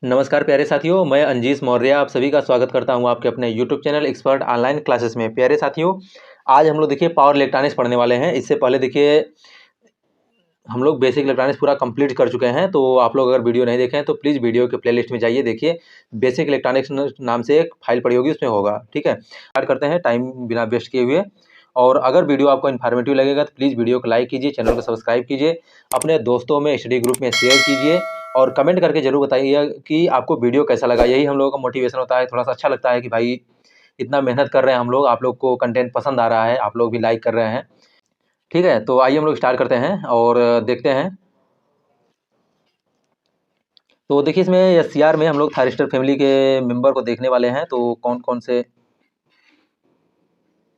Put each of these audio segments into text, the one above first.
नमस्कार प्यारे साथियों, मैं अंजीश मौर्य आप सभी का स्वागत करता हूं आपके अपने YouTube channel expert online classes में। प्यारे साथियों, आज हम लोग देखिए पावर इलेक्ट्रॉनिक्स पढ़ने वाले हैं। इससे पहले देखिए हम लोग बेसिक इलेक्ट्रॉनिक्स पूरा कंप्लीट कर चुके हैं। तो आप लोग अगर वीडियो नहीं देखे हैं तो प्लीज़ वीडियो के प्लेलिस्ट में जाइए, देखिए बेसिक इलेक्ट्रॉनिक्स नाम से एक फाइल पड़ी होगी, उसमें होगा। ठीक है, स्टार्ट करते हैं टाइम बिना वेस्ट किए हुए। और अगर वीडियो आपको इन्फॉर्मेटिव लगेगा तो प्लीज़ वीडियो को लाइक कीजिए, चैनल को सब्सक्राइब कीजिए, अपने दोस्तों में स्टडी ग्रुप में शेयर कीजिए और कमेंट करके ज़रूर बताइए कि आपको वीडियो कैसा लगा। यही हम लोगों का मोटिवेशन होता है, थोड़ा सा अच्छा लगता है कि भाई इतना मेहनत कर रहे हैं हम लोग, आप लोग को कंटेंट पसंद आ रहा है, आप लोग भी लाइक कर रहे हैं। ठीक है, तो आइए हम लोग स्टार्ट करते हैं और देखते हैं। तो देखिए इसमें एससीआर में हम लोग थारिस्टर फैमिली के मेंबर को देखने वाले हैं। तो कौन कौन से,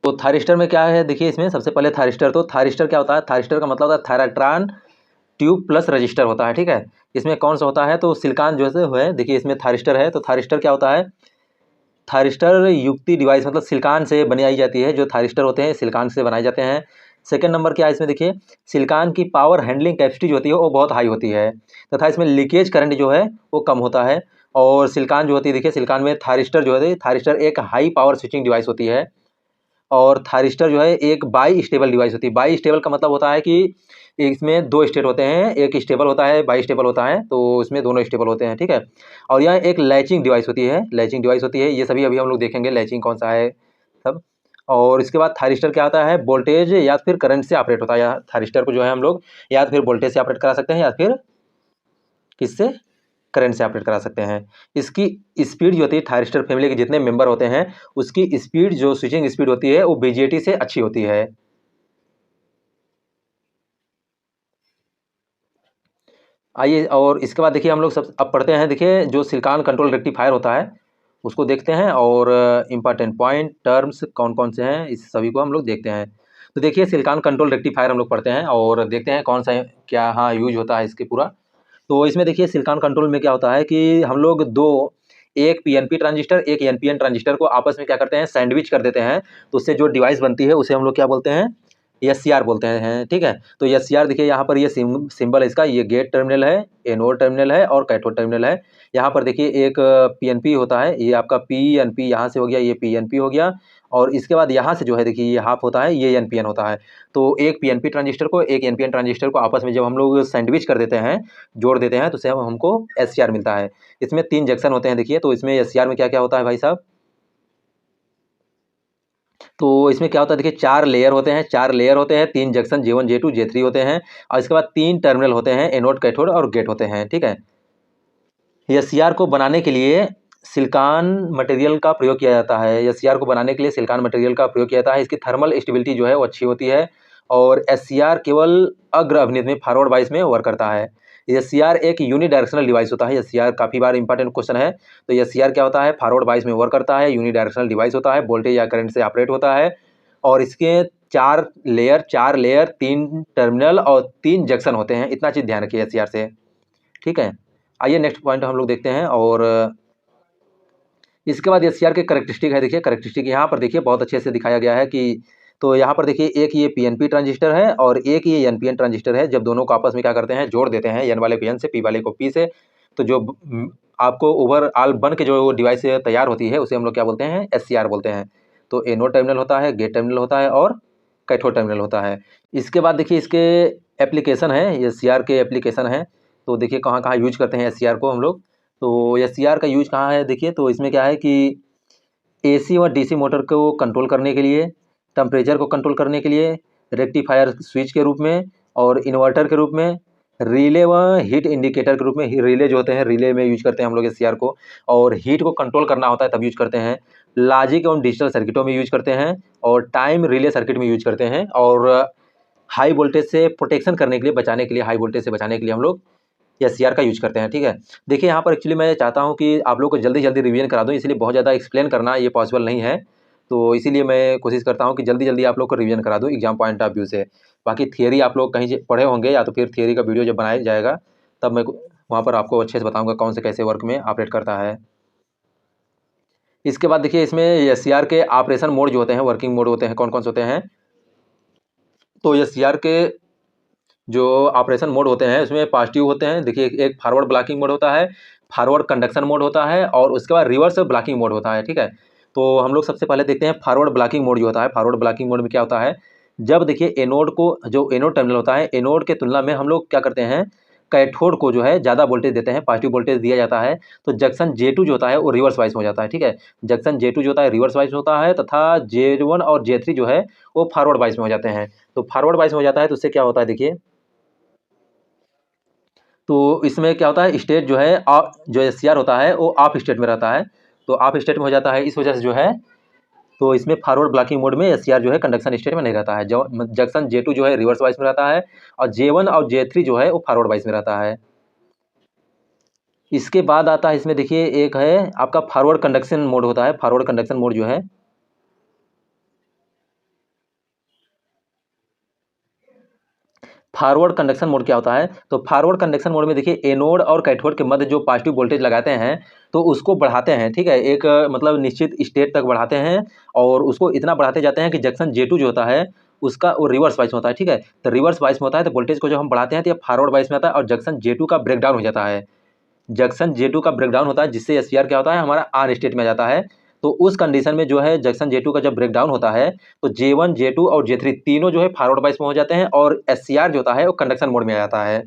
तो थारिस्टर में क्या है, देखिए इसमें सबसे पहले थारिस्टर। तो थारिस्टर क्या होता है? थारिस्टर का मतलब होता है थायराट्रॉन ट्यूब प्लस रजिस्टर होता है। ठीक है, इसमें कौन सा होता है? तो सिलिकॉन जो है, देखिए इसमें थारिस्टर है। तो थारिस्टर क्या होता है? थारिस्टर युक्ति डिवाइस मतलब सिलिकॉन से बनाई जाती है। जो थारिस्टर होते हैं सिलिकॉन से बनाए जाते हैं। सेकंड नंबर क्या है इसमें, देखिए सिलिकॉन की पावर हैंडलिंग कैपेसिटी जो होती है वो बहुत हाई होती है तथा इसमें लीकेज करंट जो है वो कम होता है। और सिलिकॉन जो होती है, देखिए सिलिकॉन में थारिस्टर जो है, थारिस्टर एक हाई पावर स्विचिंग डिवाइस होती है। और थारिस्टर जो है एक बाई स्टेबल डिवाइस होती है। बाई स्टेबल का मतलब होता है कि इसमें दो स्टेट होते हैं, एक स्टेबल होता है, बाई स्टेबल होता है, तो इसमें दोनों स्टेबल होते हैं। ठीक है, और यह एक लैचिंग डिवाइस होती है, लैचिंग डिवाइस होती है। ये सभी अभी हम लोग देखेंगे लैचिंग कौन सा है सब। और इसके बाद थारिस्टर क्या होता है? वोल्टेज या फिर करंट से ऑपरेट होता है। या थारिस्टर को जो है हम लोग या तो फिर वोल्टेज से ऑपरेट करा सकते हैं या फिर किससे, करंट से ऑपरेट करा सकते हैं। इसकी स्पीड जो होती है, थारिस्टर फैमिली के जितने मेंबर होते हैं उसकी स्पीड, जो स्विचिंग स्पीड होती है वो बीजेटी से अच्छी होती है। आइए और इसके बाद देखिए हम लोग सब अब पढ़ते हैं। देखिए जो सिलिकॉन कंट्रोल रेक्टिफायर होता है उसको देखते हैं और इम्पॉर्टेंट पॉइंट टर्म्स कौन कौन से हैं इस सभी को हम लोग देखते हैं। तो देखिए सिलिकॉन कंट्रोल रेक्टिफायर हम लोग पढ़ते हैं और देखते हैं कौन सा क्या हाँ यूज होता है इसके पूरा। तो इसमें देखिए सिलिकॉन कंट्रोल में क्या होता है कि हम लोग एक पीएनपी ट्रांजिस्टर एक एनपीएन ट्रांजिस्टर को आपस में क्या करते हैं, सैंडविच कर देते हैं। तो उससे जो डिवाइस बनती है उसे हम लोग क्या बोलते हैं? एससीआर बोलते हैं। ठीक है, तो एससीआर देखिए यहाँ पर ये सिंबल है इसका, ये गेट टर्मिनल है, एनोड टर्मिनल है और कैथोड टर्मिनल है। यहाँ पर देखिए एक पीएनपी होता है, ये आपका पीएनपी यहाँ से हो गया, ये पीएनपी हो गया। और इसके बाद यहाँ से जो है देखिए ये हाफ होता है, ये एनपीएन होता है। तो एक पीएनपी ट्रांजिस्टर को एक एनपीएन ट्रांजिस्टर को आपस में जब हम लोग सैंडविच कर देते हैं, जोड़ देते हैं, तो उससे हमको एससीआर मिलता है। इसमें 3 जंक्शन होते हैं। देखिए तो इसमें एससीआर में क्या क्या होता है भाई साहब? तो इसमें क्या होता है, देखिए 4 लेयर होते हैं, 4 लेयर होते हैं, 3 जंक्शन J1 J2 J3 होते हैं और इसके बाद 3 टर्मिनल होते हैं, एनोड कैथोड और गेट होते हैं। ठीक है, एससीआर को बनाने के लिए सिलिकॉन मटेरियल का प्रयोग किया जाता है। एससीआर को बनाने के लिए सिलिकॉन मटेरियल का प्रयोग किया जाता है। इसकी थर्मल स्टेबिलिटी जो है वो अच्छी होती है और एससीआर केवल अग्र अभिनीत में फॉरवर्ड वाइस में वर्क करता है। एससीआर एक यूनिडायरेक्शनल डिवाइस होता है। एससीआर काफ़ी बार इंपॉर्टेंट क्वेश्चन है। तो एससीआर क्या होता है? फॉरवर्ड वाइस में वर्क करता है, यूनिडायरेक्शनल डिवाइस होता है, वोल्टेज या करंट से ऑपरेट होता है और इसके 4 लेयर 3 टर्मिनल और 3 जंक्शन होते हैं। इतना चीज़ ध्यान रखिए एससीआर से। ठीक है, आइए नेक्स्ट पॉइंट हम लोग देखते हैं। और इसके बाद एससीआर के करैक्टरिस्टिक है। देखिए करैक्टरिस्टिक यहाँ पर देखिए बहुत अच्छे से दिखाया गया है कि, तो यहाँ पर देखिए एक ये पीएनपी ट्रांजिस्टर है और एक ये एनपीएन ट्रांजिस्टर है। जब दोनों को आपस में क्या करते हैं, जोड़ देते हैं, एन वाले को एन से, पी वाले को पी से, तो जो आपको ओवरऑल बन के जो डिवाइस तैयार होती है उसे हम लोग क्या बोलते हैं? एससीआर बोलते हैं। तो एनोड टर्मिनल होता है, गेट टर्मिनल होता है और कैथोड टर्मिनल होता है। इसके बाद देखिए इसके एप्लीकेशन है, एससीआर के एप्लीकेशन है। तो देखिए कहाँ कहाँ यूज करते हैं एससीआर को हम लोग। तो एससीआर का यूज कहाँ है देखिए, तो इसमें क्या है कि एसी और डीसी मोटर को कंट्रोल करने के लिए, टेम्परेचर को कंट्रोल करने के लिए, रेक्टिफायर स्विच के रूप में और इन्वर्टर के रूप में, रिले व हीट इंडिकेटर के रूप में। रिले जो होते हैं, रिले में यूज करते हैं हम लोग एससीआर को। और हीट को कंट्रोल करना होता है तब यूज करते हैं। लॉजिक एवं डिजिटल सर्किटों में यूज करते हैं और टाइम रिले सर्किट में यूज करते हैं। और हाई वोल्टेज से प्रोटेक्शन करने के लिए, बचाने के लिए, हाई वोल्टेज से बचाने के लिए हम लोग एससीआर का यूज करते हैं। ठीक है, देखिए यहाँ पर एक्चुअली मैं चाहता हूँ कि आप लोग को जल्दी जल्दी रिवीजन करा दूँ, इसलिए बहुत ज़्यादा एक्सप्लेन करना ये पॉसिबल नहीं है। तो इसीलिए मैं कोशिश करता हूँ कि जल्दी जल्दी आप लोग को रिवीजन करा दूँ एग्जाम पॉइंट ऑफ व्यू से। बाकी थियरी आप लोग कहीं पढ़े होंगे या तो फिर थियरी का वीडियो जब बनाया जाएगा तब मैं वहाँ पर आपको अच्छे से बताऊँगा कौन से कैसे वर्क में ऑपरेट करता है। इसके बाद देखिए इसमें एससीआर के ऑपरेशन मोड जो होते हैं, वर्किंग मोड होते हैं, कौन कौन से होते हैं? तो एससीआर के जो ऑपरेशन मोड होते हैं उसमें पॉजिटिव होते हैं। देखिए एक फॉरवर्ड ब्लॉकिंग मोड होता है, फॉरवर्ड कंडक्शन मोड होता है और उसके बाद रिवर्स ब्लॉकिंग मोड होता है, ठीक है। तो हम लोग सबसे पहले देखते हैं फॉरवर्ड ब्लॉकिंग मोड जो होता है। फॉरवर्ड ब्लॉकिंग मोड में क्या होता है, जब देखिए एनोड को, जो एनोड टर्मिनल होता है, एनोड के तुलना में हम लोग क्या करते हैं, कैथोड को जो है ज़्यादा वोल्टेज देते हैं, पॉजिटिव वोल्टेज दिया जाता है, तो जंक्शन J2 जो होता है वो रिवर्स वाइस में हो जाता है, ठीक है। जंक्शन J2 जो होता है रिवर्स वाइस होता है तथा J1 और J3 जो है वो फॉरवर्ड वाइस में हो जाते हैं। तो फॉरवर्ड वाइस में हो जाता है तो उससे क्या होता है देखिए, तो इसमें क्या होता है, स्टेट जो है जो SCR होता है वो ऑफ स्टेट में रहता है, तो ऑफ स्टेट में हो जाता है, इस वजह से जो है, तो इसमें फॉरवर्ड ब्लॉकिंग मोड में SCR जो है कंडक्शन स्टेट में नहीं रहता है। जो जंक्शन J2 जो है रिवर्स वाइस में रहता है और J1 और J3 जो है वो फॉरवर्ड वाइस में रहता है। इसके बाद आता है, इसमें देखिए एक है आपका फॉरवर्ड कंडक्शन मोड होता है। फॉरवर्ड कंडक्शन मोड जो है, फॉरवर्ड कंडक्शन मोड क्या होता है, तो फॉरवर्ड कंडक्शन मोड में देखिए एनोड और कैथोड के मध्य जो पॉजिटिव वोल्टेज लगाते हैं तो उसको बढ़ाते हैं, ठीक है, एक मतलब निश्चित स्टेट तक बढ़ाते हैं और उसको इतना बढ़ाते जाते हैं कि जंक्शन J2 जो होता है उसका वो रिवर्स वाइस में होता है, ठीक है। तो रिवर्स वाइस में होता है तो वोल्टेज को जब हम बढ़ाते हैं तो ये फॉरवर्ड वाइस में आता है और जंक्शन J2 का ब्रेकडाउन हो जाता है। जंक्शन J2 का ब्रेकडाउन होता है जिससे SCR क्या होता है, हमारा ऑन स्टेट में आ जाता है। तो उस कंडीशन में जो है जंक्शन J2 का जब ब्रेकडाउन होता है तो J1 J2 और J3 तीनों जो है फॉरवर्ड वाइस में हो जाते हैं और SCR जो होता है वो कंडक्शन मोड में आ जाता है।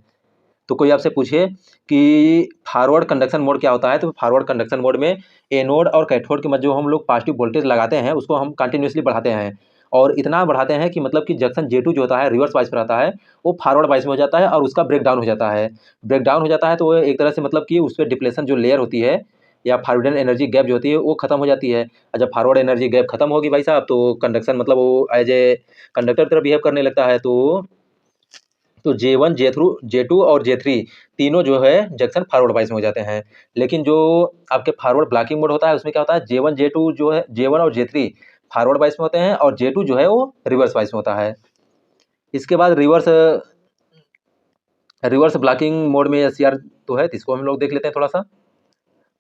तो कोई आपसे पूछे कि फॉरवर्ड कंडक्शन मोड क्या होता है, तो फॉरवर्ड कंडक्शन मोड में एनोड और कैथोड के मध्य जो हम लोग पॉजिटिव वोल्टेज लगाते हैं उसको हम कंटिन्यूअसली बढ़ाते हैं और इतना बढ़ाते हैं कि मतलब कि जंक्शन J2 जो होता है रिवर्स वाइस में रहता है वो फॉरवर्ड वाइस में हो जाता है और उसका ब्रेकडाउन हो जाता है। ब्रेकडाउन हो जाता है तो वो एक तरह से मतलब कि उस पर डिप्लेशन जो लेयर होती है या फॉरवर्ड एनर्जी गैप जो होती है वो खत्म हो जाती है, और जब फॉरवर्ड एनर्जी गैप खत्म होगी भाई साहब तो कंडक्शन मतलब वो एज ए कंडक्टर की तरह बिहेव करने लगता है। तो J1 J2 और J3 तीनों जो है जंक्शन फॉरवर्ड वाइस में हो जाते हैं। लेकिन जो आपके फॉरवर्ड ब्लॉकिंग मोड होता है उसमें क्या होता है, J1 J2 जो है, J1 और J3 फॉरवर्ड वाइस में होते हैं और J2 जो है वो रिवर्स वाइस में होता है। इसके बाद रिवर्स ब्लॉकिंग मोड में SCR तो है, तो इसको हम लोग देख लेते हैं थोड़ा सा।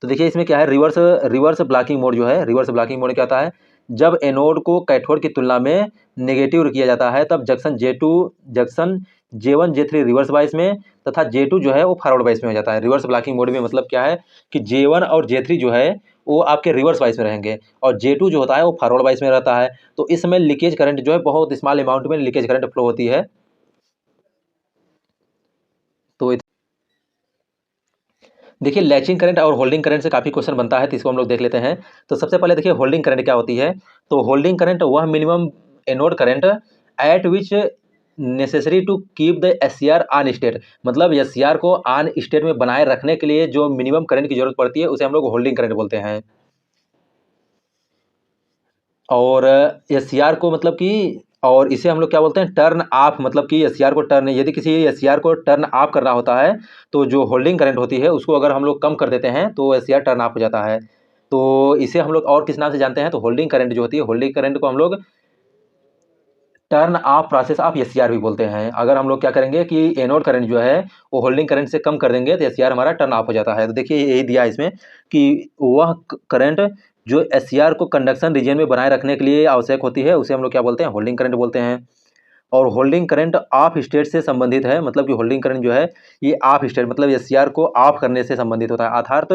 तो देखिए इसमें क्या है, रिवर्स रिवर्स ब्लॉकिंग मोड जो है, रिवर्स ब्लॉकिंग मोड क्या होता है, जब एनोड को कैथोड की तुलना में नेगेटिव किया जाता है तब junction J1 J3 reverse bias में तथा J2 जो है वो फॉरवर्ड वाइस में हो जाता है। रिवर्स ब्लॉकिंग मोड में मतलब क्या है कि J1 और J3 जो है वो आपके रिवर्स वाइस में रहेंगे और J2 जो होता है वो फॉरवर्ड वाइस में रहता है। तो इसमें लीकेज करंट जो है बहुत स्मॉल अमाउंट में लीकेज करंट फ्लो होती है। तो देखिए लैचिंग करंट और होल्डिंग करंट से काफ़ी क्वेश्चन बनता है, तो इसको हम लोग देख लेते हैं। तो सबसे पहले देखिए होल्डिंग करंट क्या होती है, तो होल्डिंग करंट वह minimum anode current at which necessary to keep the SCR on state, मतलब SCR को ऑन स्टेट में बनाए रखने के लिए जो मिनिमम करंट की जरूरत पड़ती है उसे हम लोग होल्डिंग करंट बोलते हैं। और SCR को मतलब कि, और इसे हम लोग क्या बोलते हैं, टर्न ऑफ, मतलब कि SCR को टर्न, यदि किसी SCR को टर्न ऑफ करना होता है तो जो होल्डिंग करंट होती है उसको अगर हम लोग कम कर देते हैं तो SCR टर्न ऑफ हो जाता है। तो इसे हम लोग और किस नाम से जानते हैं, तो होल्डिंग करंट जो होती है, होल्डिंग करंट को हम लोग turn off process of SCR भी बोलते हैं। अगर हम लोग क्या करेंगे कि एनोड करंट जो है वो होल्डिंग करंट से कम कर देंगे तो SCR हमारा टर्न ऑफ हो जाता है। तो देखिए यही दिया है इसमें कि वह करंट जो SCR को कंडक्शन रीजन में बनाए रखने के लिए आवश्यक होती है उसे हम लोग क्या बोलते हैं, होल्डिंग करंट बोलते हैं। और होल्डिंग करंट ऑफ स्टेट से संबंधित है, मतलब कि होल्डिंग करंट जो है ये ऑफ स्टेट मतलब SCR को ऑफ करने से संबंधित होता है। अर्थात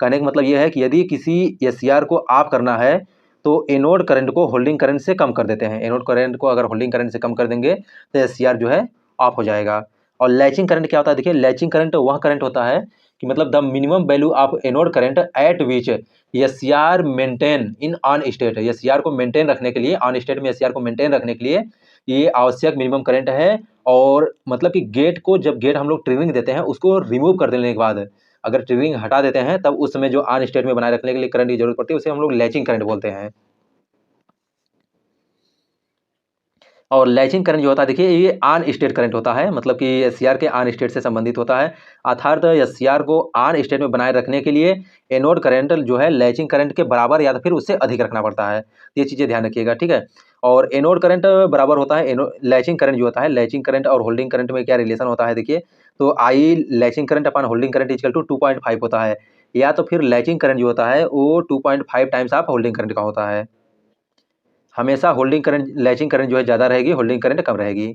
कहने का मतलब ये है कि यदि किसी SCR को ऑफ करना है तो एनोड करंट को होल्डिंग करंट से कम कर देते हैं। एनोड करंट को अगर होल्डिंग करंट से कम कर देंगे तो SCR जो है ऑफ हो जाएगा। और लैचिंग करंट क्या होता है, देखिए लैचिंग करंट वह करंट होता है कि मतलब the minimum value of anode current at which SCR maintain in on state, SCR को मेंटेन रखने के लिए, ऑन स्टेट में SCR को मेंटेन रखने के लिए ये आवश्यक मिनिमम करंट है। और मतलब कि गेट को, जब गेट हम लोग ट्रिमिंग देते हैं उसको रिमूव कर देने के बाद अगर ट्रिमिंग हटा देते हैं तब उस समय जो ऑन स्टेट में बनाए रखने के लिए करंट की जरूरत पड़ती है उसे हम लोग लैचिंग करंट बोलते हैं। और लैचिंग करंट जो होता है देखिए ये ऑन स्टेट करंट होता है, मतलब कि SCR के ऑन स्टेट से संबंधित होता है। अर्थात SCR को ऑन स्टेट में बनाए रखने के लिए एनोड करंट जो है लैचिंग करंट के बराबर या तो फिर उससे अधिक रखना पड़ता है। ये चीज़ें ध्यान रखिएगा, ठीक है। और एनोड करंट बराबर होता है लैचिंग करंट जो होता है, लैचिंग करंट और होल्डिंग करंट में क्या रिलेशन होता है देखिए, तो आई लैचिंग करंट अपन होल्डिंग करंट इक्वल टू 2.5 होता है, या तो फिर लैचिंग करंट जो होता है वो 2.5 टाइम्स ऑफ होल्डिंग करंट का होता है। हमेशा होल्डिंग करंट, लैचिंग करंट जो है ज़्यादा रहेगी, होल्डिंग करंट कम रहेगी।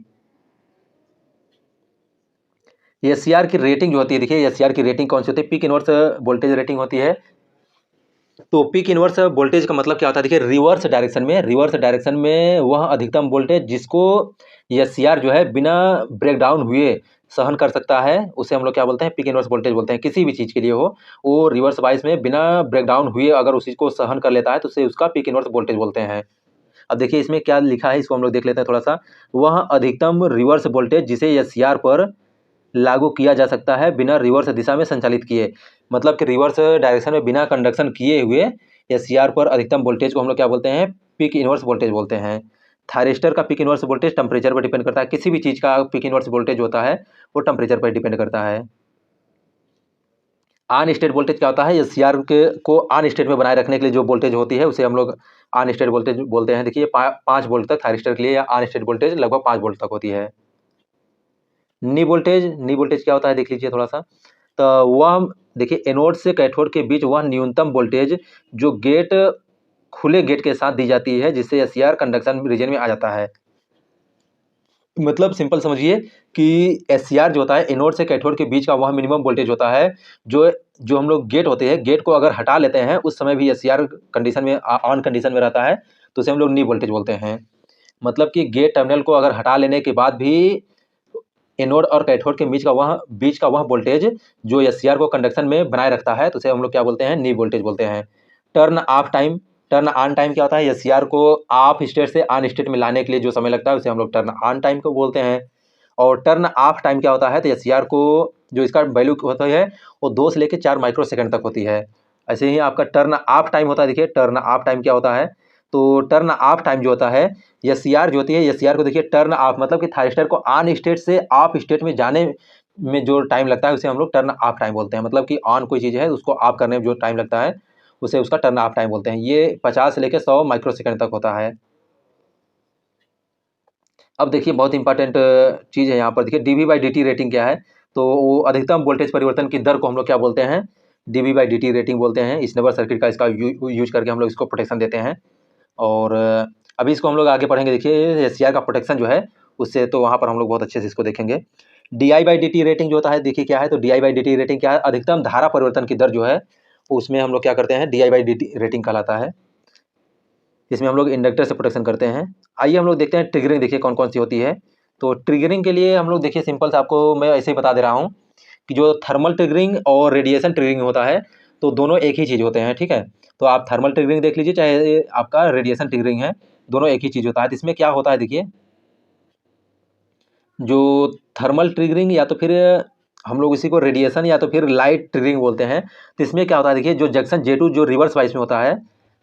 एससीआर की रेटिंग जो होती है, देखिए एससीआर की रेटिंग कौन सी होती है, पीक इनवर्स वोल्टेज रेटिंग होती है। तो पीक इनवर्स वोल्टेज का मतलब क्या होता है, देखिए रिवर्स डायरेक्शन में वह अधिकतम वोल्टेज जिसको एससीआर जो है बिना ब्रेक डाउन हुए सहन कर सकता है, उसे हम लोग क्या बोलते हैं, पीक इनवर्स वोल्टेज बोलते हैं। किसी भी चीज़ के लिए हो, वो रिवर्स वाइज में बिना ब्रेक डाउन हुए अगर उसी को सहन कर लेता है तो उसे उसका पीक इनवर्स वोल्टेज बोलते हैं। अब देखिए इसमें क्या लिखा है, इसको हम लोग देख लेते हैं थोड़ा सा। वह अधिकतम रिवर्स वोल्टेज जिसे एससीआर पर लागू किया जा सकता है बिना रिवर्स दिशा में संचालित किए, मतलब कि रिवर्स डायरेक्शन में बिना कंडक्शन किए हुए एससीआर पर अधिकतम वोल्टेज को हम लोग क्या बोलते हैं, पीक इनवर्स वोल्टेज बोलते हैं। थायरिस्टर का पीक इनवर्स वोल्टेज टेम्परेचर पर डिपेंड करता है, किसी भी चीज़ का पीक इनवर्स वोल्टेज होता है वो टेम्परेचर पर डिपेंड करता है। ऑन स्टेट वोल्टेज क्या होता है, एससीआर के को ऑन स्टेट में बनाए रखने के लिए जो वोल्टेज होती है उसे हम लोग ऑन स्टेट वोल्टेज बोलते हैं। देखिए 5 वोल्ट तक थायरिस्टर के लिए या ऑन स्टेट वोल्टेज लगभग 5 वोल्ट तक होती है। नी वोल्टेज क्या होता है देख लीजिए थोड़ा सा। तो वह देखिए एनोड से कैथोड के बीच वह न्यूनतम वोल्टेज जो खुले गेट के साथ दी जाती है जिससे एससीआर कंडक्शन रीजन में आ जाता है। मतलब सिंपल समझिए कि एससीआर जो होता है एनोड से कैथोड के बीच का वह मिनिमम वोल्टेज होता है जो जो हम लोग गेट होते हैं, गेट को अगर हटा लेते हैं उस समय भी एससीआर कंडीशन में ऑन कंडीशन में रहता है, तो उसे हम लोग नी वोल्टेज बोलते हैं। मतलब कि गेट टर्मिनल को अगर हटा लेने के बाद भी एनोड और कैथोड के बीच का वह वोल्टेज जो एससीआर को कंडक्शन में बनाए रखता है, तो उसे हम लोग क्या बोलते हैं, नी वोल्टेज बोलते हैं। टर्न ऑन टाइम क्या होता है, एससीआर को ऑफ स्टेट से ऑन स्टेट में लाने के लिए जो समय लगता है उसे हम लोग टर्न ऑन टाइम को बोलते हैं। और टर्न ऑफ टाइम क्या होता है, तो एससीआर को जो इसका वैल्यू होता है वो 2 से लेकर 4 माइक्रो सेकंड तक होती है। ऐसे ही आपका टर्न ऑफ टाइम होता है। देखिए टर्न ऑफ टाइम क्या होता है, तो टर्न ऑफ टाइम जो होता है, एससीआर जो होती है, एससीआर को देखिए टर्न ऑफ मतलब कि थायरिस्टर को ऑन स्टेट से ऑफ स्टेट में जाने में जो टाइम लगता है उसे हम लोग टर्न ऑफ टाइम बोलते हैं। मतलब कि ऑन कोई चीज़ है उसको ऑफ करने में जो टाइम लगता है उसे उसका टर्न ऑफ टाइम बोलते हैं। ये 50 से लेकर 100 माइक्रो सेकंड तक होता है। अब देखिए बहुत इंपॉर्टेंट चीज़ है यहाँ पर, देखिए डीवी बाई डी रेटिंग क्या है, तो वो अधिकतम वोल्टेज परिवर्तन की दर को हम लोग क्या बोलते हैं, डीवी बाई डी रेटिंग बोलते हैं। स्नेबर सर्किट का इसका यूज करके हम लोग इसको प्रोटेक्शन देते हैं। और अभी इसको हम लोग आगे पढ़ेंगे। देखिए एससीआर का प्रोटेक्शन जो है उससे, तो वहाँ पर हम लोग बहुत अच्छे से इसको देखेंगे। डीआई बाई डी रेटिंग जो होता है, देखिए क्या है, तो डीआई बाई डी रेटिंग क्या है, अधिकतम धारा परिवर्तन की दर जो है उसमें हम लोग क्या करते हैं, डीआई बाई डी रेटिंग कहलाता है। इसमें हम लोग इंडक्टर से प्रोटेक्शन करते हैं। आइए हम लोग देखते हैं ट्रिगरिंग, देखिए कौन कौन सी होती है। तो ट्रिगरिंग के लिए हम लोग देखिए सिंपल से आपको मैं ऐसे ही बता दे रहा हूँ कि जो थर्मल ट्रिगरिंग और रेडिएशन ट्रिगरिंग होता है तो दोनों एक ही चीज़ होते हैं, ठीक है। तो आप थर्मल ट्रिगरिंग देख लीजिए चाहे आपका रेडिएशन ट्रिगरिंग है, दोनों एक ही चीज़ होता है। तो इसमें क्या होता है देखिए, जो थर्मल ट्रिगरिंग या तो फिर हम लोग इसी को रेडिएशन या तो फिर लाइट ट्रिगरिंग बोलते हैं। तो इसमें क्या होता है देखिए, जो जंक्शन J2 जो रिवर्स वाइज में होता है,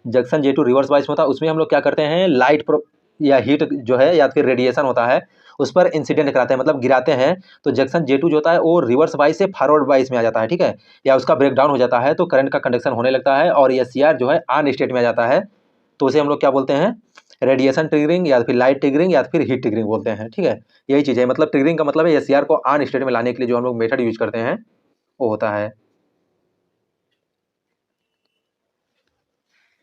जंक्शन J2 रिवर्स वाइज में होता है, उसमें हम लोग क्या करते हैं, या हीट जो है या फिर रेडिएशन होता है उस पर इंसिडेंट कराते हैं, मतलब गिराते हैं। तो जंक्शन J2 जो होता है वो रिवर्स वाइज से फॉरवर्ड वाइज में आ जाता है, ठीक है, या उसका ब्रेकडाउन हो जाता है तो करंट का कंडक्शन होने लगता है और एससीआर जो है ऑन स्टेट में आ जाता है। तो उसे हम लोग क्या बोलते हैं, रेडिएशन ट्रिगरिंग या फिर लाइट ट्रिगरिंग या फिर हीट ट्रिगरिंग बोलते हैं, ठीक है। यही चीज़ है, मतलब ट्रिगरिंग का मतलब है एससीआर को ऑन स्टेट में लाने के लिए जो हम लोग मेथड यूज करते हैं वो होता है।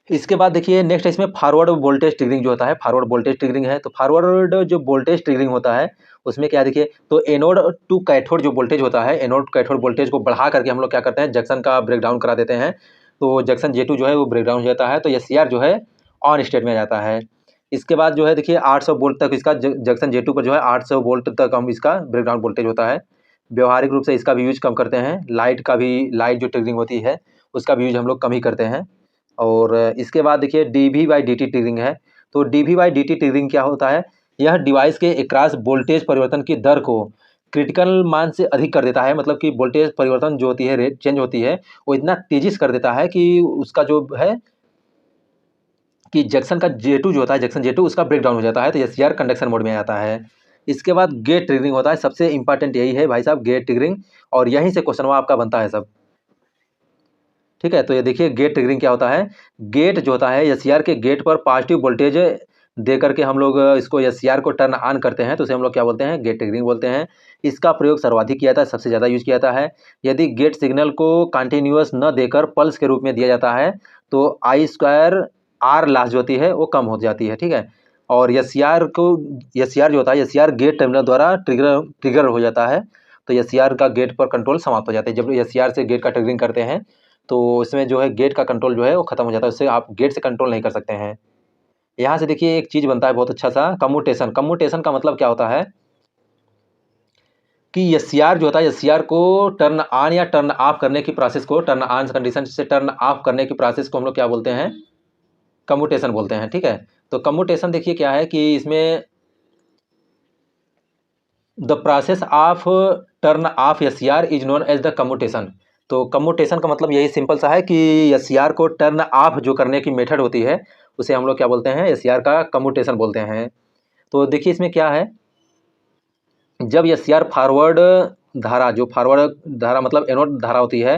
इसके बाद देखिए नेक्स्ट इसमें फॉरवर्ड वोल्टेज ट्रिगरिंग जो होता है, फॉरवर्ड वोल्टेज ट्रिगरिंग है। तो फॉरवर्ड जो वोल्टेज ट्रिगरिंग होता है उसमें क्या देखिए, तो एनोड टू कैथोड जो वोल्टेज होता है, एनोड कैथोड वोल्टेज को बढ़ा करके हम लोग क्या करते हैं, जंक्शन का ब्रेकडाउन करा देते हैं। तो जंक्शन J2 जो है वो ब्रेकडाउन हो जाता है, तो एससीआर जो है ऑन स्टेट में आ जाता है। इसके बाद जो है देखिए 800 वोल्ट तक इसका जंक्शन J2 पर जो है 800 वोल्ट तक हम इसका ब्रेकडाउन वोल्टेज होता है। व्यवहारिक रूप से इसका भी यूज कम करते हैं, लाइट जो ट्रिगरिंग होती है उसका भी यूज हम लोग कम ही करते हैं। और इसके बाद देखिए डीवी बाई डी ट्रिगरिंग है। तो डीवी बाई डी ट्रिगरिंग क्या होता है, यह डिवाइस के एक्रॉस वोल्टेज परिवर्तन की दर को क्रिटिकल मान से अधिक कर देता है। मतलब कि वोल्टेज परिवर्तन जो होती है, रेट चेंज होती है, वो इतना तेजी से कर देता है कि उसका जो है कि जंक्शन का J2 जो होता है, जंक्शन J2 उसका ब्रेकडाउन हो जाता है, तो एससीआर कंडक्शन मोड में आ जाता है। इसके बाद गेट ट्रिगरिंग होता है, सबसे इंपॉर्टेंट यही है भाई साहब, गेट ट्रिगरिंग, और यहीं से क्वेश्चन आपका बनता है सब, ठीक है। तो ये देखिए गेट ट्रिगरिंग क्या होता है, गेट जो होता है एससीआर के गेट पर पॉजिटिव वोल्टेज दे करके हम लोग इसको एससीआर को टर्न ऑन करते हैं, तो उसे हम लोग क्या बोलते हैं, गेट ट्रिगरिंग बोलते हैं। इसका प्रयोग सर्वाधिक किया जाता है, सबसे ज़्यादा यूज किया जाता है। यदि गेट सिग्नल को कंटिन्यूअस न देकर पल्स के रूप में दिया जाता है तो I2R लॉस जो होती है वो कम हो जाती है, ठीक है। और एससीआर जो होता है, एससीआर गेट टर्मिनल द्वारा ट्रिगर हो जाता है। तो एस का गेट पर कंट्रोल समाप्त हो जाता है। जब एस से गेट का ट्रिगरिंग करते हैं तो इसमें जो है गेट का कंट्रोल जो है वो खत्म हो जाता है, उससे आप गेट से कंट्रोल नहीं कर सकते हैं। यहाँ से देखिए एक चीज़ बनता है बहुत अच्छा सा, कम्यूटेशन। कम्यूटेशन का मतलब क्या होता है कि एससीआर जो होता है, एससीआर को टर्न ऑन या टर्न ऑफ करने की प्रोसेस को, टर्न ऑन कंडीशन से टर्न ऑफ करने की प्रोसेस को हम लोग क्या बोलते हैं, कम्यूटेशन बोलते हैं। ठीक है, तो कम्यूटेशन देखिए क्या है कि इसमें the process of turn off SCR is known as the commutation. तो कम्यूटेशन का मतलब यही सिंपल सा है कि एससीआर को टर्न ऑफ जो करने की मेथड होती है उसे हम लोग क्या बोलते हैं, एससीआर का कम्यूटेशन बोलते हैं। तो देखिए इसमें क्या है, जब एससीआर फॉरवर्ड धारा, जो फॉरवर्ड धारा मतलब एनोड धारा होती है,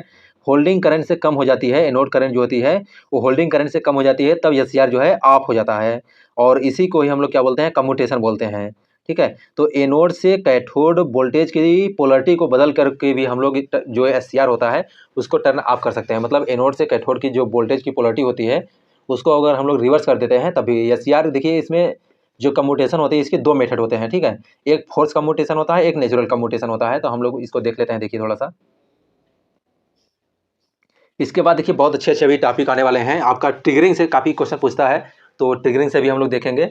होल्डिंग करंट से कम हो जाती है, एनोड करंट जो होती है वो होल्डिंग करंट से कम हो जाती है, तब एससीआर जो है ऑफ हो जाता है, और इसी को ही हम लोग क्या बोलते हैं, कम्यूटेशन बोलते हैं। ठीक है, तो एनोड से कैथोड वोल्टेज की पोलरिटी को बदल करके भी हम लोग जो एससीआर होता है उसको टर्न ऑफ कर सकते हैं। मतलब एनोड से कैथोड की जो वोल्टेज की पोलरिटी होती है उसको अगर हम लोग रिवर्स कर देते हैं तभी एससीआर, देखिए इसमें जो कम्यूटेशन होती है इसके दो मेथड होते हैं। ठीक है, एक फोर्स कम्यूटेशन होता है, एक नेचुरल कम्यूटेशन होता है। तो हम लोग इसको देख लेते हैं, देखिए थोड़ा सा। इसके बाद देखिए बहुत अच्छे अच्छे अभी टॉपिक आने वाले हैं, आपका ट्रिगरिंग से काफ़ी क्वेश्चन पूछता है, तो ट्रिगरिंग से भी हम लोग देखेंगे।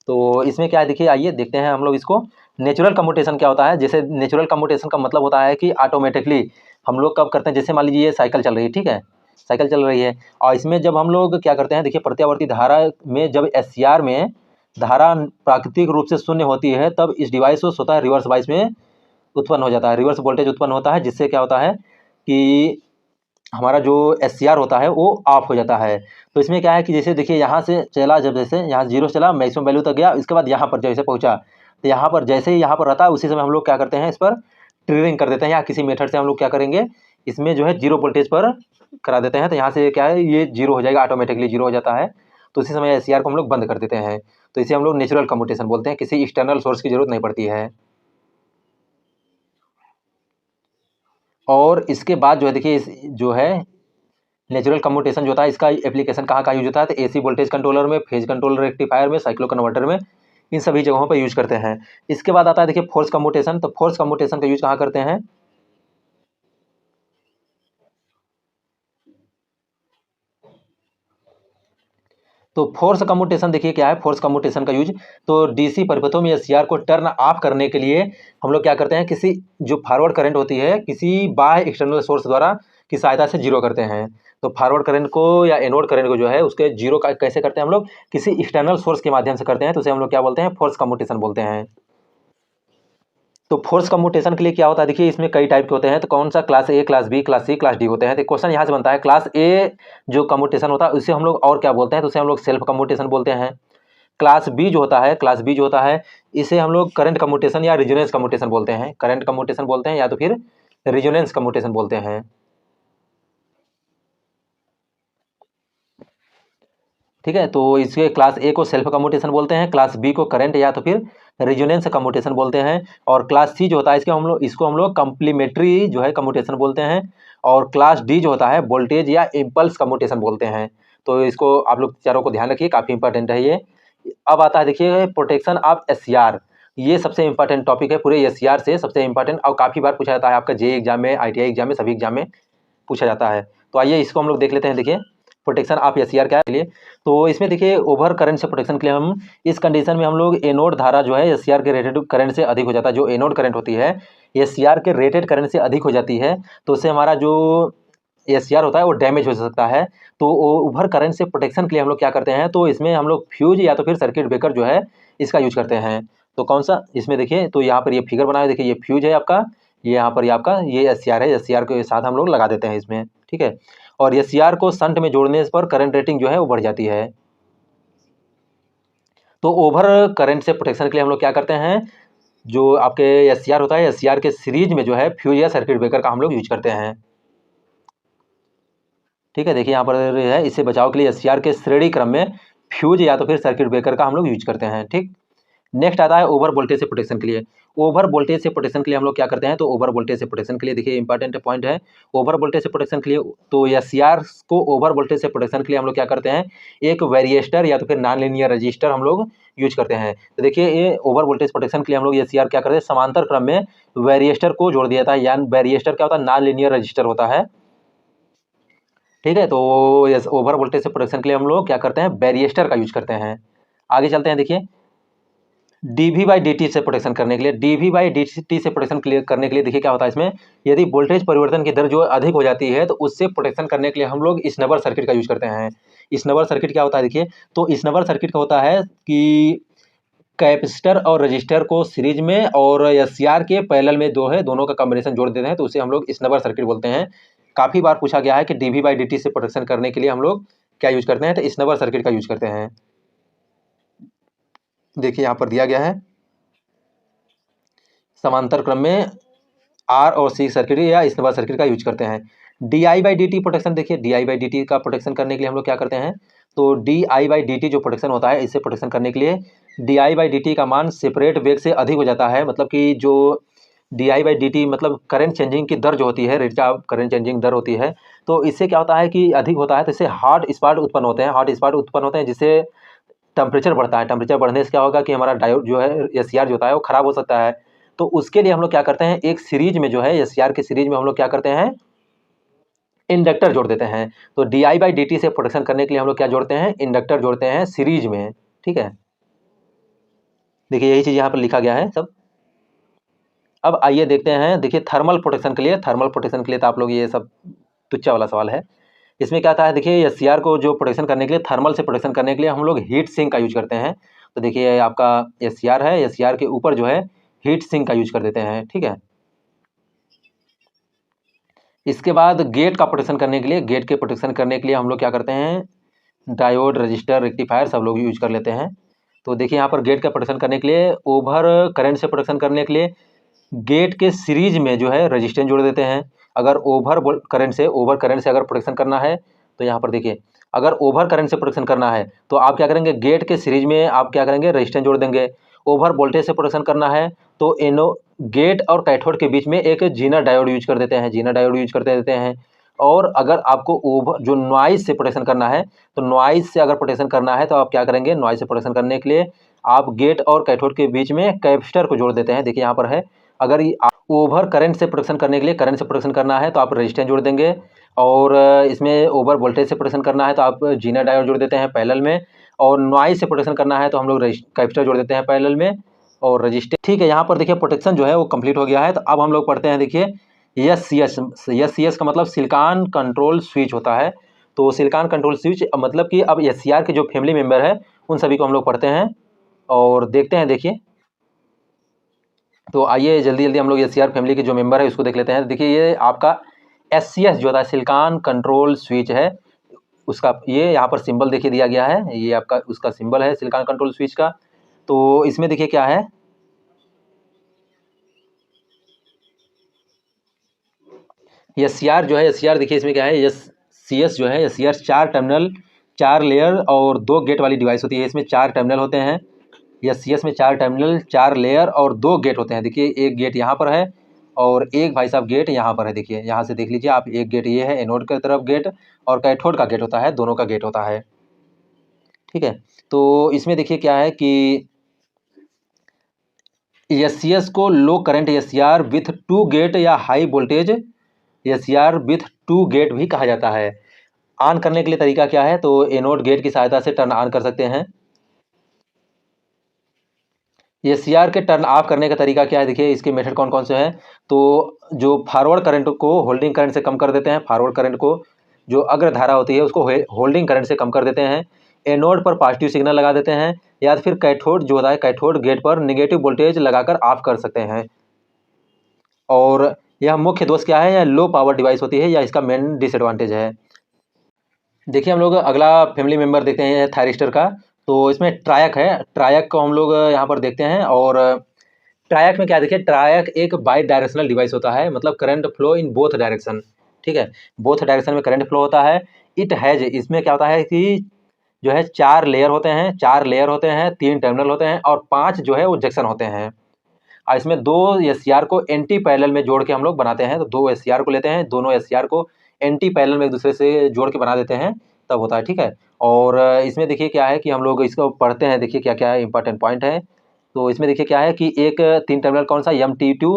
तो इसमें क्या है देखिए, आइए देखते हैं हम लोग इसको। नेचुरल कम्यूटेशन क्या होता है, जैसे नेचुरल कम्यूटेशन का मतलब होता है कि ऑटोमेटिकली हम लोग कब करते हैं, जैसे मान लीजिए साइकिल चल रही है, ठीक है, साइकिल चल रही है, और इसमें जब हम लोग क्या करते हैं, देखिए प्रत्यावर्ती धारा में जब एससीआर में धारा प्राकृतिक रूप से शून्य होती है तब इस डिवाइस को स्वतः रिवर्स बाइस में उत्पन्न हो जाता है, रिवर्स वोल्टेज उत्पन्न होता है, जिससे क्या होता है कि हमारा जो एससीआर होता है वो ऑफ हो जाता है। तो इसमें क्या है कि जैसे देखिए यहाँ से चला, जब जैसे यहाँ 0 से चला मैक्सिमम वैल्यू तक गया, इसके बाद यहाँ पर जैसे पहुँचा, तो यहाँ पर जैसे ही यहाँ पर रहता है उसी समय हम लोग क्या करते हैं, इस पर ट्रिगरिंग कर देते हैं, या किसी मेथड से हम लोग क्या करेंगे, इसमें जो है 0 वोल्टेज पर करा देते हैं। तो यहाँ से क्या है, ये 0 हो जाएगा, ऑटोमेटिकली 0 हो जाता है, तो उसी समय एससीआर को हम लोग बंद कर देते हैं। तो इसे हम लोग नेचुरल कम्यूटेशन बोलते हैं, किसी एक्सटर्नल सोर्स की जरूरत नहीं पड़ती है। और इसके बाद जो है देखिए जो है नेचुरल कम्यूटेशन जो होता है इसका एप्लीकेशन कहाँ का यूज होता है, तो एसी वोल्टेज कंट्रोलर में, फेज कंट्रोलर रेक्टिफायर में, साइक्लो कन्वर्टर में, इन सभी जगहों पर यूज करते हैं। इसके बाद आता है देखिए फोर्स कम्यूटेशन। तो फोर्स कम्यूटेशन का यूज कहाँ करते हैं, तो फोर्स कम्यूटेशन देखिए क्या है, फोर्स कम्यूटेशन का यूज, तो डीसी परिपथों में एससीआर को टर्न ऑफ करने के लिए हम लोग क्या करते हैं, किसी जो फॉरवर्ड करंट होती है किसी बाह्य एक्सटर्नल सोर्स द्वारा की सहायता से जीरो करते हैं। तो फॉरवर्ड करंट को या एनोड करंट को जो है उसके जीरो का कैसे करते हैं हम लोग, किसी एक्सटर्नल सोर्स के माध्यम से करते हैं, तो उसे हम लोग क्या बोलते हैं, फोर्स कम्यूटेशन बोलते हैं। तो फोर्स कम्यूटेशन के लिए क्या होता है, देखिए इसमें कई टाइप के होते हैं, तो कौन सा, class A, class B, class C, class D होते हैं। तो क्वेश्चन यहाँ से बनता है, क्लास ए जो कम्यूटेशन होता है उसे हम लोग और क्या बोलते हैं, तो उसे हम लोग सेल्फ कम्यूटेशन बोलते हैं। क्लास बी जो होता है, क्लास बी जो होता है इसे हम लोग करंट कम्यूटेशन या रिजोनेंस कम्यूटेशन बोलते हैं, करंट कम्यूटेशन बोलते हैं या तो फिर रिजोनेंस कम्यूटेशन बोलते हैं। ठीक है, तो इसके क्लास ए को सेल्फ कम्यूटेशन बोलते हैं, क्लास बी को करंट या तो फिर रेजोनेंस कम्यूटेशन बोलते हैं, और क्लास सी जो होता है इसको हम लोग कंप्लीमेंट्री जो है कम्यूटेशन बोलते हैं, और क्लास डी जो होता है वोल्टेज या इम्पल्स कम्यूटेशन बोलते हैं। तो इसको आप लोग चारों को ध्यान रखिए, काफ़ी इंपॉर्टेंट है ये। अब आता है देखिए प्रोटेक्शन ऑफ एससीआर, ये सबसे इंपॉर्टेंट टॉपिक है पूरे एससीआर से, सबसे इंपॉर्टेंट, और काफ़ी बार पूछा जाता है आपका जेईई एग्जाम में, आईटीआई एग्जाम में, सभी एग्जाम में पूछा जाता है। तो आइए इसको हम लोग देख लेते हैं। देखिए प्रोटेक्शन ऑफ एससीआर क्या है के लिए, तो इसमें देखिए ओवर करंट से प्रोटेक्शन के लिए हम इस कंडीशन में हम लोग एनोड धारा जो है एससीआर के रेटेड करंट से अधिक हो जाता है, जो एनोड करंट होती है एससीआर के रेटेड करंट से अधिक हो जाती है, तो उससे हमारा जो एससीआर होता है वो डैमेज हो सकता है। तो ओवर करंट से प्रोटेक्शन के लिए हम लोग क्या करते हैं, तो इसमें हम लोग फ्यूज या तो फिर सर्किट ब्रेकर जो है इसका यूज करते हैं। तो कौन सा, इसमें देखिए, तो यहाँ पर ये फिगर बनाया, देखिए ये फ्यूज है आपका, ये यहाँ पर ये आपका ये एससीआर है, एससीआर के साथ हम लोग लगा देते हैं इसमें। ठीक है, और एससीआर को शंट में जोड़ने पर करंट रेटिंग जो है वो बढ़ जाती है। तो ओवर करंट से प्रोटेक्शन के लिए हम लोग क्या करते हैं, जो आपके एससीआर होता है एससीआर के सीरीज में जो है फ्यूज या सर्किट ब्रेकर का हम लोग यूज करते हैं। ठीक है, देखिए यहाँ पर है, इससे बचाव के लिए एससीआर के श्रेणी क्रम में फ्यूज या तो फिर सर्किट ब्रेकर का हम लोग यूज करते हैं। ठीक, नेक्स्ट आता है ओवर वोल्टेज से प्रोटेक्शन के लिए। ओवर वोल्टेज से प्रोटेक्शन के लिए हम लोग क्या करते हैं, तो ओवर वोल्टेज से प्रोटेक्शन के लिए देखिए इंपॉर्टेंट पॉइंट है। ओवर वोल्टेज से प्रोटेक्शन के लिए तो एससीआर को ओवर वोल्टेज से प्रोटेक्शन के लिए हम लोग क्या करते हैं, एक वेरिएस्टर या तो फिर नॉन लीनियर रजिस्टर हम लोग यूज करते हैं। तो देखिए ये ओवर वोल्टेज प्रोटेक्शन के लिए हम लोग एससीआर क्या करते हैं, समांतर क्रम में वेरिएस्टर को जोड़ दिया था। यानी वेरिएस्टर क्या होता है, नॉन लीनियर रजिस्टर होता है, ठीक है। तो ओवर वोल्टेज से प्रोटेक्शन के लिए हम लोग क्या करते हैं, वेरिएस्टर का यूज करते हैं। आगे चलते हैं, देखिए डीवी बाई डी टी से प्रोटेक्शन करने के लिए, डीवी बाई डी टी से प्रोटेक्शन करने के लिए देखिए क्या होता है इसमें, यदि वोल्टेज परिवर्तन की दर जो अधिक हो जाती है तो उससे प्रोटेक्शन करने के लिए हम लोग स्नबर सर्किट का यूज करते हैं। स्नबर सर्किट क्या होता है, देखिए तो स्नबर सर्किट का होता है कि कैपेसिटर और रजिस्टर को सीरीज में और एससीआर के पैरेलल में दो है, दोनों का कॉम्बिनेशन जोड़ देते हैं तो उसे हम लोग स्नबर सर्किट बोलते हैं। काफ़ी बार पूछा गया है कि डीवी बाई डी टी से प्रोटेक्शन करने के लिए हम लोग क्या यूज करते हैं, तो स्नबर सर्किट का यूज करते हैं। देखिए यहाँ पर दिया गया है समांतर क्रम में आर और सी सर्किट या स्नबर सर्किट का यूज करते हैं। D i by d t protection, देखिए d i by d t का प्रोटेक्शन करने के लिए हम लोग क्या करते हैं, तो d i by d t जो प्रोटेक्शन होता है इससे प्रोटेक्शन करने के लिए d i by d t का मान सेपरेट वेग से अधिक हो जाता है। मतलब कि जो D i by d T मतलब करंट चेंजिंग की दर जो होती है, रेट ऑफ करंट चेंजिंग दर होती है, तो इससे क्या होता है कि अधिक होता है तो इससे हॉट स्पॉट उत्पन्न होते हैं, हॉट स्पॉट उत्पन्न होते हैं जिससे टेम्परेचर बढ़ता है। टेम्परेचर बढ़ने से क्या होगा कि हमारा डायोड जो है एससीआर जो होता है वो खराब हो सकता है। तो उसके लिए हम लोग क्या करते हैं, एक सीरीज में जो है एससीआर की सीरीज में हम लोग क्या करते हैं, इंडक्टर जोड़ देते हैं। तो d i by d T से प्रोटेक्शन करने के लिए हम लोग क्या जोड़ते हैं, इंडक्टर जोड़ते हैं सीरीज में, ठीक है। देखिए यही चीज़ यहाँ पर लिखा गया है सब। अब आइए देखते हैं, देखिए थर्मल प्रोटेक्शन के लिए, थर्मल प्रोटेक्शन के लिए तो आप लोग ये सब तुच्चा वाला सवाल है। इसमें क्या आता है, देखिए एससीआर को जो प्रोटेक्शन करने के लिए, थर्मल से प्रोटेक्शन करने के लिए हम लोग हीट सिंक का यूज करते हैं। तो देखिए आपका एससीआर है, एससीआर के ऊपर जो है हीट सिंक का यूज कर देते हैं, ठीक है। इसके बाद गेट का प्रोटेक्शन करने के लिए, गेट के प्रोटेक्शन करने के लिए हम लोग क्या करते हैं, डायोड, रजिस्टर, रेक्टिफायर सब लोग यूज कर लेते हैं। तो देखिए यहाँ पर गेट का प्रोटेक्शन करने के लिए, ओवर करंट से प्रोटेक्शन करने के लिए गेट के सीरीज में जो है रजिस्टेंस जोड़ देते हैं। अगर ओवर करंट से अगर प्रोटेक्शन करना है तो यहाँ पर देखिए, अगर ओवर करंट से प्रोटेक्शन करना है तो आप क्या करेंगे, गेट के सीरीज में आप क्या करेंगे, रजिस्टेंस जोड़ देंगे। ओवर वोल्टेज से प्रोटेक्शन करना है तो एनो गेट और कैथोड के बीच में एक जीनर डायोड यूज कर देते हैं, जीनर डायोड यूज करते देते हैं। और अगर आपको ओवर जो नॉइज से प्रोटेक्शन करना है, तो नॉइज से अगर प्रोटेक्शन करना है तो आप क्या करेंगे, नॉइज से प्रोटेक्शन करने के लिए आप गेट और कैथोड के बीच में कैपेसिटर को जोड़ देते हैं। देखिए यहाँ पर है, अगर ओवर करंट से प्रोटेक्शन करने के लिए, करंट से प्रोटेक्शन करना है तो आप रेजिस्टेंस जोड़ देंगे। और इसमें ओवर वोल्टेज से प्रोटेक्शन करना है तो आप जीनर डायोड जोड़ देते हैं पैरेलल में। और नॉइज से प्रोटेक्शन करना है तो हम लोग कैपेसिटर जोड़ देते हैं पैरेलल में और रजिस्टर, ठीक है। यहाँ पर देखिए प्रोटेक्शन जो है वो कंप्लीट हो गया है। तो अब हम लोग पढ़ते हैं, देखिए एससीएस का मतलब सिलिकॉन कंट्रोल स्विच होता है। तो सिलिकॉन कंट्रोल स्विच मतलब कि अब एससीआर के जो फैमिली मेम्बर है उन सभी को हम लोग पढ़ते हैं और देखते हैं। देखिए तो आइए जल्दी जल्दी हम लोग एससीआर फैमिली के जो मेंबर है उसको देख लेते हैं। देखिए ये आपका एससीएस जो होता है, सिलिकॉन कंट्रोल स्विच है, उसका ये यहाँ पर सिंबल देखिए दिया गया है, ये आपका उसका सिंबल है सिलिकॉन कंट्रोल स्विच का। तो इसमें देखिए क्या है, एससीआर जो है, एससीआर देखिए इसमें क्या है, एससीएस जो है, एससीआर 4 टर्मिनल 4 लेयर और 2 गेट वाली डिवाइस होती है। इसमें 4 टर्मिनल होते हैं, एससीएस में 4 टर्मिनल 4 लेयर और 2 गेट होते हैं। देखिए एक गेट यहाँ पर है और एक भाई साहब गेट यहाँ पर है। देखिए यहाँ से देख लीजिए आप, एक गेट ये है एनोड की तरफ गेट और कैथोड का गेट होता है, दोनों का गेट होता है, ठीक है। तो इसमें देखिए क्या है कि एससीएस को low current SCR with 2 gate या high voltage SCR with 2 gate भी कहा जाता है। ऑन करने के लिए तरीका क्या है, तो एनोड गेट की सहायता से टर्न ऑन कर सकते हैं। एससीआर के टर्न ऑफ करने का तरीका क्या है, देखिए इसके मेथड कौन कौन से हैं। तो जो फॉरवर्ड करंट को होल्डिंग करंट से कम कर देते हैं, फॉरवर्ड करंट को जो अग्रधारा होती है उसको होल्डिंग करंट से कम कर देते हैं। एनोड पर पॉजिटिव सिग्नल लगा देते हैं या फिर कैथोड जो होता है, कैथोड गेट पर नेगेटिव वोल्टेज लगाकर ऑफ कर सकते हैं। और यह मुख्य दोष क्या है, यह लो पावर डिवाइस होती है या इसका मेन डिसएडवांटेज है। देखिए हम लोग अगला फैमिली मेम्बर देखते हैं थायरिस्टर का। तो इसमें ट्रायक है, ट्रायक को हम लोग यहाँ पर देखते हैं। और ट्रायक में क्या देखिए, ट्रायक एक बाई डायरेक्शनल डिवाइस होता है, मतलब current flow in both direction, ठीक है, बोथ डायरेक्शन में करंट फ्लो होता है। इट हैज, इसमें क्या होता है कि जो है 4 लेयर होते हैं, 4 लेयर होते हैं, 3 टर्मिनल होते हैं और 5 जो है वो जंक्शन होते हैं। और इसमें 2 एससीआर को एंटी पैरेलल में जोड़ के हम लोग बनाते हैं। तो 2 एससीआर को लेते हैं, दोनों एससीआर को एंटी पैरेलल में एक दूसरे से जोड़ के बना देते हैं, तब होता है, ठीक है। और इसमें देखिए क्या है कि हम लोग इसको पढ़ते हैं, देखिए क्या क्या इंपॉर्टेंट पॉइंट है। तो इसमें देखिए क्या है कि एक 3 टर्मिनल कौन सा, MT2,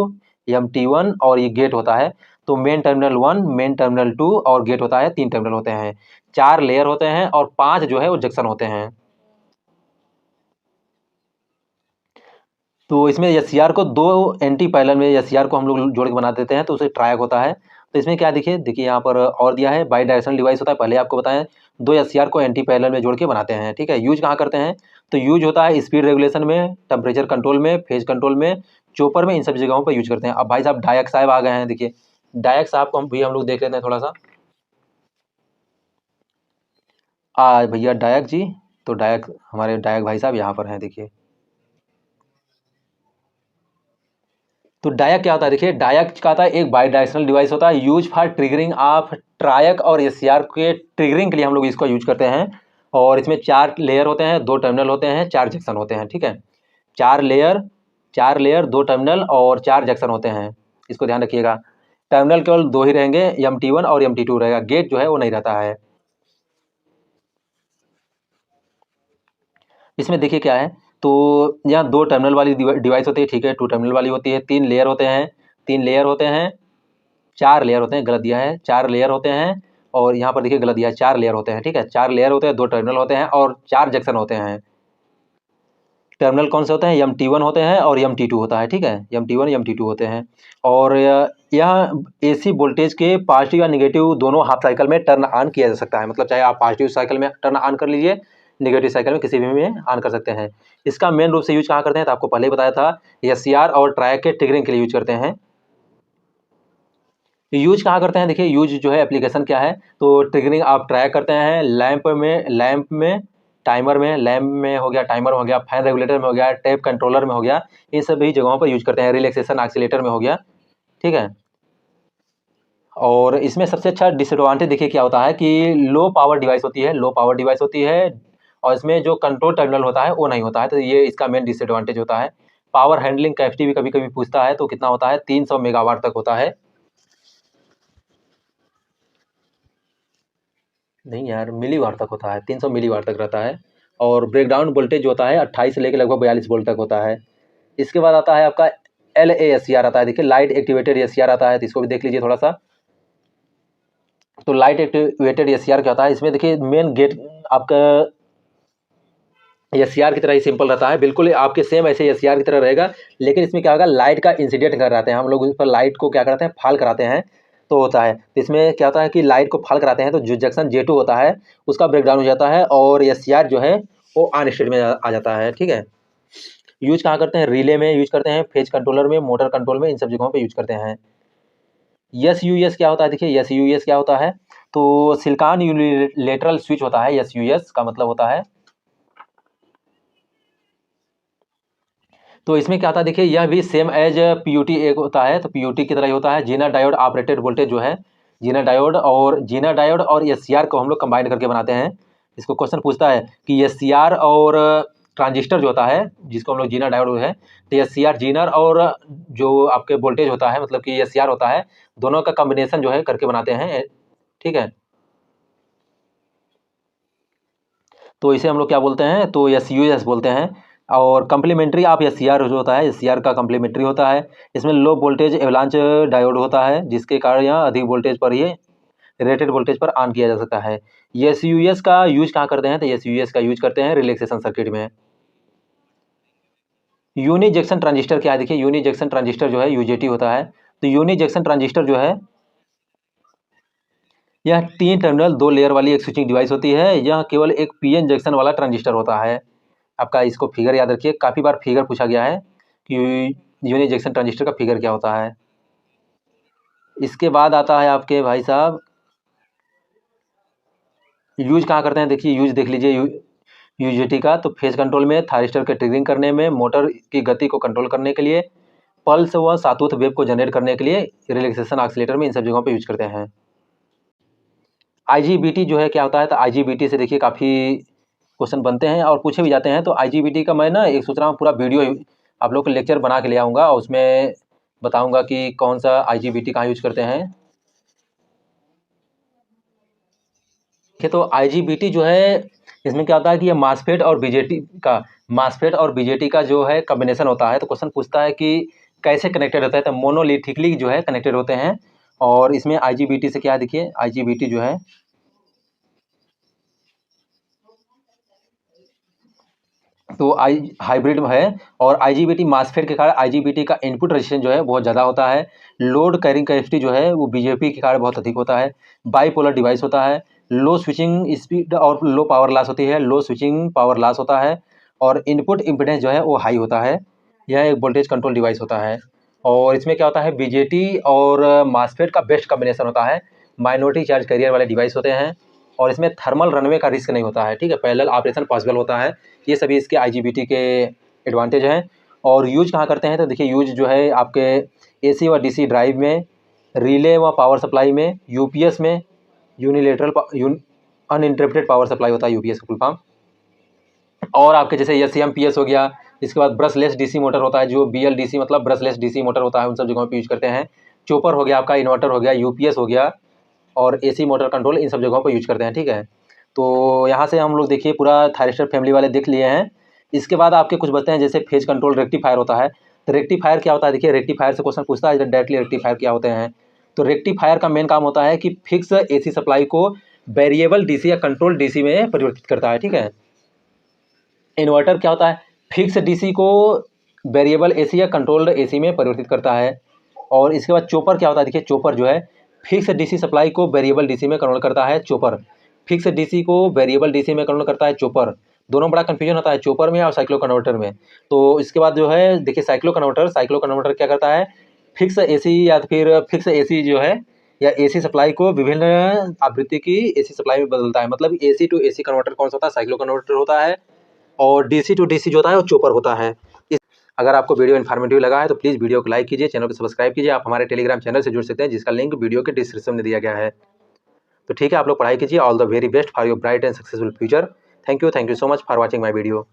MT1 और ये गेट होता है। तो मेन टर्मिनल 1, मेन टर्मिनल 2 और गेट होता है, 3 टर्मिनल होते हैं, 4 लेयर होते हैं और 5 जो है वो जंक्शन होते हैं। तो इसमें एससीआर को 2 एंटी पैरेलल में एससीआर को हम लोग जोड़ के बना देते हैं, तो उसे ट्रायक होता है। तो इसमें क्या देखिए देखिए यहाँ पर और दिया है, बाई डायरेक्शनल डिवाइस होता है, पहले आपको बताएं 2 एससीआर को एंटी पैरेलल में जोड़ के बनाते हैं, ठीक है। यूज कहाँ करते हैं, तो यूज होता है स्पीड रेगुलेशन में, टेम्परेचर कंट्रोल में, फेज कंट्रोल में, चोपर में, इन सब जगहों पर यूज करते हैं। अब भाई साहब डायक साहब आ गए हैं, देखिए डायक साहब को हम लोग देख लेते हैं थोड़ा सा। भैया डायक जी, तो डायक हमारे डायक भाई साहब यहाँ पर हैं, देखिए। तो डायक क्या होता है, देखिए डायक क्या होता है, एक बाई डायरेक्शनल डिवाइस होता है, यूज फॉर ट्रिगरिंग ऑफ ट्रायक और एससीआर के ट्रिगरिंग के लिए हम लोग इसको यूज करते हैं। और इसमें 4 लेयर होते हैं, 2 टर्मिनल होते हैं, 4 जंक्शन होते हैं, ठीक है। 4 लेयर, 4 लेयर, 2 टर्मिनल और 4 जंक्शन होते हैं, इसको ध्यान रखिएगा। टर्मिनल केवल 2 ही रहेंगे, MT1 और MT2 रहेगा, गेट जो है वो नहीं रहता है। इसमें देखिए क्या है, तो यहाँ 2 टर्मिनल वाली डिवाइस होती है, ठीक है, 2 टर्मिनल वाली होती है, 3 लेयर होते हैं, 3 लेयर होते हैं, 4 लेयर होते हैं, गलत दिया है, 4 लेयर होते हैं। और यहाँ पर देखिए गलत दिया है, 4 लेयर होते हैं, ठीक है, 4 लेयर होते हैं, 2 टर्मिनल होते हैं और 4 जंक्शन होते हैं। टर्मिनल कौन से होते हैं, MT1 होते हैं और MT2 होता है, ठीक है, MT1 MT2 होते हैं। और यह AC वोल्टेज के पॉजिटिव या निगेटिव दोनों हाफ साइकिल में टर्न ऑन किया जा सकता है, मतलब चाहे आप पॉजिटिव साइकिल में टर्न ऑन कर लीजिए, नेगेटिव साइकिल में किसी भी में ऑन कर सकते हैं। इसका मेन रूप से यूज कहाँ करते हैं, तो आपको पहले ही बताया था, SCR और ट्रायक के ट्रिगरिंग के लिए यूज करते हैं। यूज कहाँ करते हैं, देखिए यूज जो है एप्लीकेशन क्या है, तो ट्रिगरिंग आप ट्राई करते हैं लैंप में, टाइमर में, लैंप में हो गया, टाइमर में हो गया, फैन रेगुलेटर में हो गया, टैप कंट्रोलर में हो गया, इन सभी जगहों पर यूज करते हैं, रिलैक्सेशन ऑसिलेटर में हो गया, ठीक है। और इसमें सबसे अच्छा डिसएडवांटेज देखिए क्या होता है कि लो पावर डिवाइस होती है, लो पावर डिवाइस होती है और इसमें जो कंट्रोल टर्मिनल होता है वो नहीं होता है, तो ये इसका मेन डिसएडवांटेज होता है। पावर हैंडलिंग कैपेसिटी भी कभी कभी पूछता है, तो कितना होता है, 300 मेगावाट तक होता है। नहीं यार, मिलीवाट तक होता है, 300 मिलीवाट तक रहता है। और ब्रेकडाउन वोल्टेज जो होता है 28 से लेकर लगभग 42 वोल्ट तक होता है। इसके बाद आता है आपका LASCR आता है, देखिए लाइट एक्टिवेटेड एससीआर आता है, तो इसको भी देख लीजिए थोड़ा सा। तो लाइट एक्टिवेटेड एससीआर क्या होता है, इसमें देखिए मेन गेट आपका एससीआर की तरह ही सिंपल रहता है, बिल्कुल आपके सेम ऐसे एससीआर की तरह रहेगा, लेकिन इसमें क्या होगा, लाइट का इंसिडेंट कर रहे हैं हम लोग, उस पर लाइट को क्या करते हैं, फाल कराते हैं, तो होता है। तो इसमें क्या होता है कि लाइट को फाल कराते हैं, तो जो जंक्शन J2 होता है उसका ब्रेकडाउन हो जाता है और एससीआर जो है वो ऑन स्टेट में आ जाता है, ठीक है। यूज कहाँ करते हैं, रिले में यूज करते हैं, फेज कंट्रोलर में, मोटर कंट्रोल में, इन सब जगहों पे यूज करते हैं। SUS क्या होता है, देखिए SUS क्या होता है, तो सिलिकॉन यूनिलेटरल स्विच होता है, SUS का मतलब होता है। तो इसमें क्या होता है, देखिए यह भी सेम एज PUT एक होता है, तो PUT की तरह ही होता है। जीना डायोड ऑपरेटेड वोल्टेज जो है, जीना डायोड और SCR को हम लोग कंबाइन करके बनाते हैं। इसको क्वेश्चन पूछता है कि SCR और ट्रांजिस्टर जो होता है, जिसको हम लोग जीना डायोड है, तो SCR जीनर और जो आपके वोल्टेज होता है, मतलब कि SCR होता है, दोनों का कॉम्बिनेशन जो है करके बनाते हैं, ठीक है। तो इसे हम लोग क्या बोलते हैं, तो SUS बोलते हैं। और कम्प्लीमेंट्री ऑफ SCR जो होता है, SCR का कम्प्लीमेंट्री होता है। इसमें लो वोल्टेज एवलांच डायोड होता है, जिसके कारण यह अधिक वोल्टेज पर ही रेटेड वोल्टेज पर ऑन किया जा सकता है। SUS का यूज कहाँ करते हैं, तो SUS का यूज करते हैं रिलैक्सेशन सर्किट में। यूनि जंक्शन ट्रांजिस्टर क्या है, देखिए यूनि जंक्शन ट्रांजिस्टर जो है UJT होता है। तो यूनि जंक्शन ट्रांजिस्टर जो है, यह 3 टर्मिनल 2 लेयर वाली एक स्विचिंग डिवाइस होती है। यह केवल एक PN जंक्शन वाला ट्रांजिस्टर होता है। आपका इसको फिगर याद रखिए, काफ़ी बार फिगर पूछा गया है कि यूनि जंक्शन ट्रांजिस्टर का फिगर क्या होता है। इसके बाद आता है आपके भाई साहब, यूज कहाँ करते हैं, देखिए यूज देख लीजिए UJT का। तो फेज कंट्रोल में, थायरिस्टर के ट्रिगरिंग करने में, मोटर की गति को कंट्रोल करने के लिए, पल्स व सातूथ वेव को जनरेट करने के लिए, रिलैक्सेशन ऑसिलेटर में, इन सब जगहों पे यूज करते हैं। IGBT जो है क्या होता है, तो IGBT से देखिए काफ़ी क्वेश्चन बनते हैं और पूछे भी जाते हैं। तो आईजीबीटी का मैं ना एक सोच रहा हूँ पूरा वीडियो आप लोग को लेक्चर बना के ले आऊँगा और उसमें बताऊँगा कि कौन सा आईजीबीटी कहाँ यूज करते हैं। देखिए तो आईजीबीटी जो है इसमें क्या होता है कि ये मासफेट और बीजेटी का जो है कॉम्बिनेशन होता है। तो क्वेश्चन पूछता है कि कैसे कनेक्टेड होता है, तो मोनोलिथिकली जो है कनेक्टेड होते हैं। और इसमें आईजीबीटी से क्या देखिए आईजीबीटी जो है तो हाइब्रिड में है। और आईजीबीटी मासफेट के कारण आईजीबीटी का इनपुट रेजिस्टेंस जो है बहुत ज़्यादा होता है। लोड कैरिंग कैपेसिटी जो है वो बीजेपी के कारण बहुत अधिक होता है। बाईपोलर डिवाइस होता है। लो स्विचिंग स्पीड और लो पावर लॉस होती है, लो स्विचिंग पावर लॉस होता है। और इनपुट इम्पीडेंस जो है वो हाई होता है। यह एक वोल्टेज कंट्रोल डिवाइस होता है। और इसमें क्या होता है बीजेटी और मासफेट का बेस्ट कॉम्बिनेशन होता है। माइनॉरिटी चार्ज कैरियर वाले डिवाइस होते हैं और इसमें थर्मल रनवे का रिस्क नहीं होता है। ठीक है, पैरेलल ऑपरेशन पॉसिबल होता है। ये सभी इसके आईजीबीटी के एडवांटेज हैं। और यूज कहाँ करते हैं तो देखिए यूज जो है आपके एसी व डीसी ड्राइव में, रिले व पावर सप्लाई में, यूपीएस में, यूनिलेटरल अनइंटरप्टेड पावर सप्लाई होता है यूपीएस का फुल फॉर्म। और आपके जैसे एससीएमपीएस हो गया, इसके बाद ब्रशलेस डीसी मोटर होता है जो बीएलडीसी मतलब ब्रशलेस डीसी मोटर होता है, उन सब जगहों पे यूज करते हैं। चोपर हो गया आपका, इन्वर्टर हो गया, यूपीएस हो गया और एसी मोटर कंट्रोल, इन सब जगहों पर यूज करते हैं। ठीक है, तो यहाँ से हम लोग देखिए पूरा थायरिस्टर फैमिली वाले देख लिए हैं। इसके बाद आपके कुछ बचते हैं जैसे फेज कंट्रोल रेक्टिफायर होता है। तो रेक्टिफायर क्या होता है, देखिए रेक्टिफायर से क्वेश्चन पूछता है डायरेक्टली रेक्टिफायर क्या होते हैं। तो रेक्टिफायर का मेन काम होता है कि फिक्स एसी सप्लाई को वेरिएबल डीसी या कंट्रोल डीसी में परिवर्तित करता है। ठीक है, इन्वर्टर क्या होता है, फिक्स डीसी को वेरिएबल एसी या कंट्रोल्ड एसी में परिवर्तित करता है। और इसके बाद चोपर क्या होता है, देखिए चोपर जो है फिक्स डीसी सप्लाई को वेरिएबल डीसी में कन्वर्ट करता है। चोपर फिक्स डीसी को वेरिएबल डीसी में कन्वर्ट करता है। चोपर दोनों बड़ा कन्फ्यूजन होता है चोपर में और साइक्लो कन्वर्टर में। तो इसके बाद जो है देखिए साइक्लो कन्वर्टर क्या करता है, फिक्स एसी या फिर फिक्स एसी जो है या एसी सप्लाई को विभिन्न आवृत्ति की एसी सप्लाई में बदलता है। मतलब एसी टू एसी कन्वर्टर कौन सा होता है, साइक्लो कन्वर्टर होता है। और डीसी टू डीसी जो होता है वो चोपर होता है। अगर आपको वीडियो इन्फॉर्मेटिव लगा है तो प्लीज़ वीडियो को लाइक कीजिए, चैनल को सब्सक्राइब कीजिए। आप हमारे टेलीग्राम चैनल से जुड़ सकते हैं जिसका लिंक वीडियो के डिस्क्रिप्शन में दिया गया है। तो ठीक है, आप लोग पढ़ाई कीजिए। All the very best for your bright and successful future. Thank you so much for watching my video.